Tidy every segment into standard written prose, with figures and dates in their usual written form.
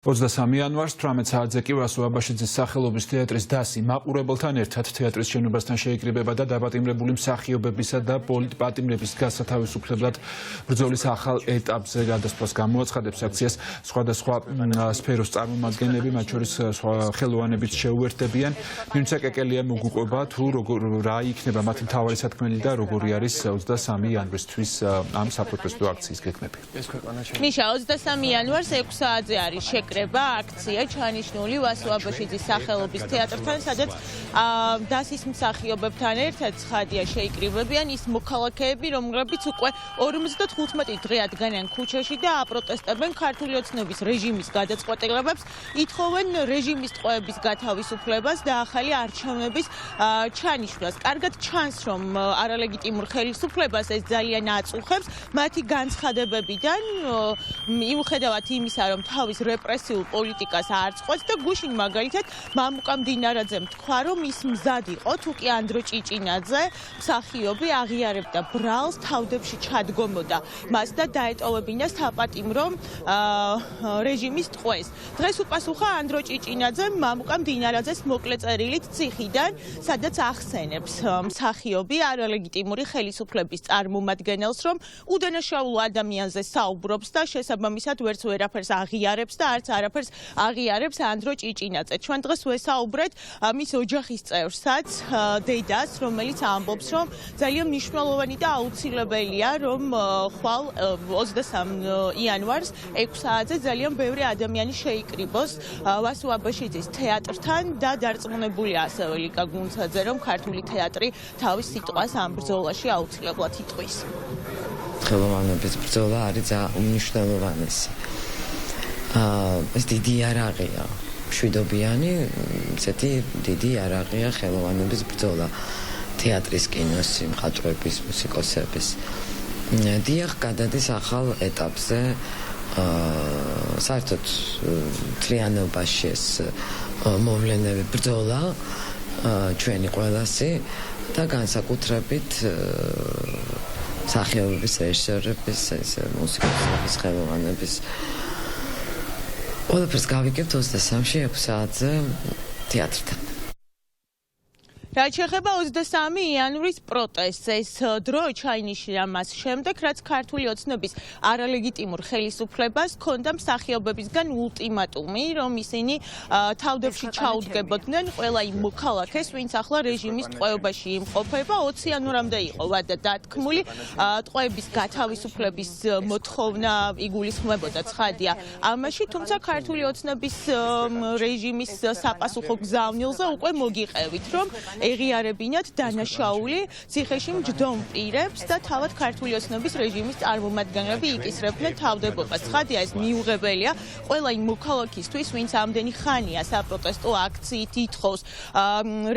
23 იანვარს 18 საათზე კი ვასო აბაშიძის სახელობის თეატრის დასი მაყურებელთან ერთად თეატრის შენობასთან შეიკრიბება და დაპატიმრებული მსახიობებისა და პოლიტპატიმრების გასათავისუფლებლად ბრძოლის ახალ ეტაპზე გადასვლას გამოაცხადებს აქციას სხვადასხვა სფეროს წარმომადგენლები, მათ შორის ხელოვანებიც შეუერთდებიან. ნინუცა კეკელია მოგუყვება თუ რა იქნება მათი მთავარი სათქმელი და როგორი არის 23 იანვრისთვის ამ საპროტესტო აქციის გეგმები. მიშა 23 იანვარს 6 საათზე არის შეკრება აქცია ჩანიშნული ვასო აბაშიძის სახელობის თეატრთან, სადაც დასის მსახიობებთან ერთად ცხადია შეიკრიბებიან ის მოქალაქეები, რომლებიც უკვე 55 დღე ადგანან ქუჩაში და აპროტესტებენ ქართული ოცნების რეჟიმის გადაწყვეტილებებს, ითხოვენ რეჟიმის ტყვეების გათავისუფლებას და ახალი არჩევნების ჩანიშვნას. კარგად ჩანს, რომ არალეგიტიმურ ხელისუფლებას ეს ძალიან აწუხებს მათი განცხადებებიდან, მიუხედავად იმისა, რომ თავის რეპრესიულ პოლიტიკას არ წყვეტს და გუშინ მაგალითად მამუკა მდინარაძემ თქვა, რომ ის მზად იყო, თუ კი ანდრო ჭიჭინაძე მსახიობი აღიარებდა ბრალს, თავდებში ჩადგომოდა მას და დაეტოვებინა საპატიმრო რეჟიმის ტყვეს. დღეს უპასუხა ანდრო ჭიჭინაძემ მამუკა მდინარაძეს მოკლე წერილით ციხიდან, სადაც ახსენებს მსახიობი არალეგიტიმური ხელისუფლების წარმომადგენელს, რომ უდანაშაულო ადამიანზე საუბრობს და შესაბამისად ვერც ვერაფერს აღიარებს და არც არაფერს აღიარებს ანდრო ჭიჭინაძე. ჩვენ დღეს ვესაუბრეთ მის ოჯახის წევრსაც, დედას, რომელიც ამბობს, რომ ძალიან მნიშვნელოვანი და აუცილებელია, რომ ხვალ 23 იანვარს 6 საათზე ძალიან ბევრი ადამიანი შეიკრიბოს ვასო აბაშიძის თეატრთან და დარწმუნებულია ასევე ლიკა გუნცაძე, რომ ქართული თეატრი თავის სიტყვას ამ ბრძოლაში აუცილებლად იტყვის. ხელოვანების ბრძოლა არის ძალიან უმნიშვნელოვანესი. ეს დიდი იარაღია, მშვიდობიანი, ესეთი დიდი იარაღია ხელოვანების ბრძოლა თეატრის, კინოს, მხატვრების, მუსიკოსების. დიახ, გადადის ახალ ეტაპზე, საერთოდ მთლიანობაში ეს მოვლენები ბრძოლა ჩვენი ყველასი და განსაკუთრებით მსახიობების, რეჟისორების, მუსიკოსების, ხელოვანების ყველაფერს გავიგებთ 23-ში 6 საათზე თეატრთან. რაც შეეხება 23 იანვრის პროტესტს, ეს დრო ჩაინიშნა მას შემდეგ, რაც ქართული ოცნების არალეგიტიმურ ხელისუფლებას ჰქონდა მსახიობებისგან ულტიმატუმი, რომ ისინი თავდებში ჩაუდგებოდნენ ყველა იმ მოქალაქეს, ვინც ახლა რეჟიმის ტყვეობაში იმყოფება. 20 იანვრამდე იყო ვადა დათქმული, ტყვეების გათავისუფლების მოთხოვნა იგულისხმებოდა ცხადია ამაში, თუმცა ქართული ოცნების რეჟიმის საპასუხო გზავნილზე უკვე მოგიყევით, რომ ეღიარებინათ დანაშაული ციხეში მჯდომ პირებს და თავად ქართული ოცნების რეჟიმის წარმომადგენლები იკისრებდნენ თავდებობას. ცხადია, ეს მიუღებელია ყველა იმ მოქალაქისთვის, ვინც ამდენი ხანია საპროტესტო აქციით ითხოვს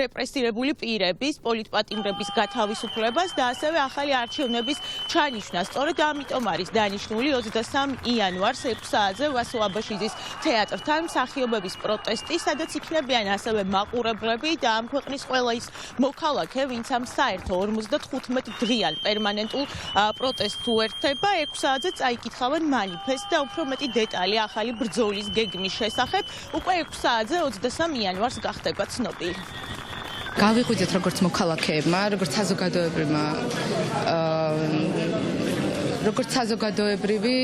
რეპრესირებული პირების, პოლიტპატიმრების გათავისუფლებას და ასევე ახალი არჩევნების ჩანიშვნას. სწორედ ამიტომ არის დანიშნული 23 იანვარს 6 საათზე ვასო აბაშიძის თეატრთან მსახიობების პროტესტი, სადაც იქნებიან ასევე მაყურებლები და ამ ქვეყნის ყველა ის მოქალაქე, ვინც ამ საერთო 55 დღიან პერმანენტულ პროტესტს უერთდება. 6 საათზე წაიკითხავენ მანიფესტს და უფრო მეტი დეტალი ახალი ბრძოლის გეგმის შესახებ უკვე 6 საათზე 23 იანვარს გახდება ცნობილი. გავიღვიძეთ როგორც მოქალაქეებმა, როგორც საზოგადოებრივმა, როგორც საზოგადოებრივი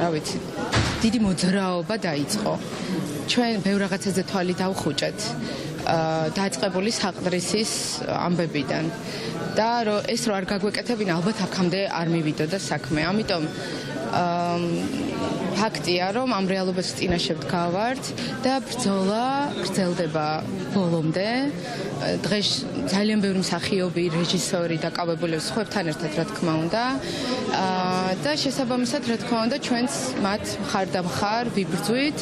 რა ვიცი, დიდი მოძრაობა დაიწყო. ჩვენ ბევრ რაღაცაზე თვალი დავხუჭეთ დაწყებული საყდრისის ამბებიდან და ეს რო არ გაგვეკეთებინა, ალბათ აქამდე არ მივიდოდა საქმე. ამიტომ ფაქტია, რომ ამ რეალობას წინაშე ვდგავართ და ბრძოლა გრძელდება ბოლომდე. დღეს ძალიან ბევრი მსახიობი, რეჟისორი დაკავებული სხვებთან ერთად, რა თქმა უნდა. და შესაბამისად, რა თქმა უნდა, ჩვენც მათ მხარდამხარ ვიბრძვით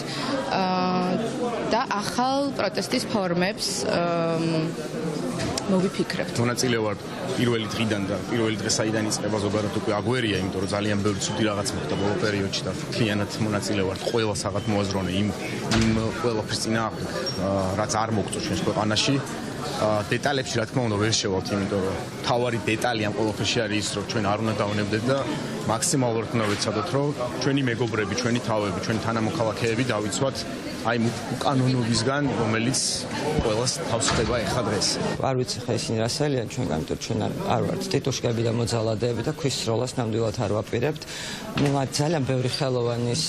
და ახალ პროტესტის ფორმებს მოვიფიქრებთ. მონაწილეობ პირველი დღიდან და პირველი დღე საიდან იწყება ზოგადად უკვე აგვერია, იმიტომ რომ ძალიან ბევრი ცუდი რაღაც მოხდა ბოლო პერიოდში და მთლიანად მონაწილეობ ყველა საღათ მოაზროვნე იმ ყველაფრის წინააღმდეგ, რაც არ მოგწონს ჩვენს ქვეყანაში. დეტალებში რა თქმა უნდა ვერ შევალთ, იმიტომ რომ თავარი დეტალი ამ ყველაფერში არის ის, რომ ჩვენ არ უნდა დავუნებდეთ და მაქსიმალურად უნდა ვეცადოთ, რომ ჩვენი მეგობრები, ჩვენი თავები, ჩვენი თანამოქალაქეები დავიცვათ აი უკანონობისგან, რომელიც ყველას თავს ხდება ეხლა დღეს. არ ვიცი ხა ისინი რას არიან ჩვენგან, იმიტომ ჩვენ არ ვართ ტიტუშკები და მოძალადეები და ქვის სროლას ნამდვილად არ ვაპირებთ. ნუ მათ ძალიან ბევრი ხელოვანის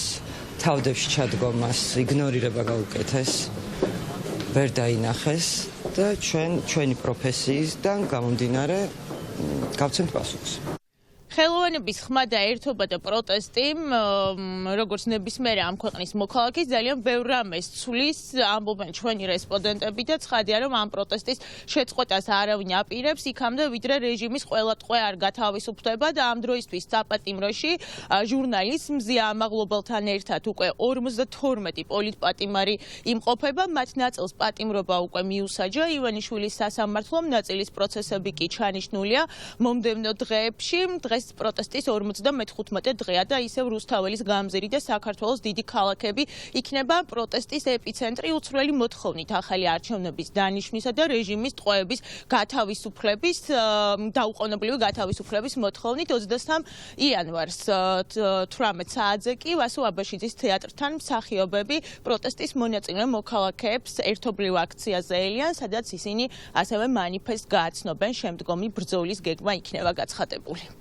თავდებში ჩადგომას იგნორირება გაუკეთეს. ვერ დაინახეს და ჩვენი პროფესიისგან გამომდინარე გავცემთ პასუხს. ხელოვანების ხმა და ერთობა და პროტესტი, როგორც ნებისმიერი ამ ქვეყნის მოქალაქის ძალიან ბევრ რამეს ცვლის, ამბობენ ჩვენი რესპონდენტები და ცხადია, რომ ამ პროტესტის შეწყვეტას არავინ აპირებს იქამდე, ვიდრე რეჟიმის ყველა ტყვე არ გათავისუფლდება და ამ დროისთვის საპატიმროში ჟურნალის მზია ამაღლობელთან ერთად უკვე 52 პოლიტპატიმარი იმყოფება, მათ ნაწილს პატიმრობა უკვე მიუსაჯა ივანიშვილის სასამართლომ, ნაწილის პროცესები კი ჩანიშნულია მომდევნო დღეებში. დღეს პროტესტის 55 დღეა და ისევ რუსთაველის გამზირი და საქართველოს დიდი ქალაქები იქნება პროტესტის ეპიცენტრი უცვლელი მოთხოვნით ახალი არჩევნების დანიშვნისა და რეჟიმის ტყვეების გათავისუფლების დაუყოვნებლივი გათავისუფლების მოთხოვნით 23 იანვარს 18 საათზე კი ვასო აბაშიძის თეატრთან მსახიობები პროტესტის მონაწილე მოქალაქეებს ერთობლივ აქციაზე ელიან, სადაც ისინი ასევე მანიფესტს გააცნობენ, შემდგომი ბრძოლის გეგმა იქნება გაცხადებული.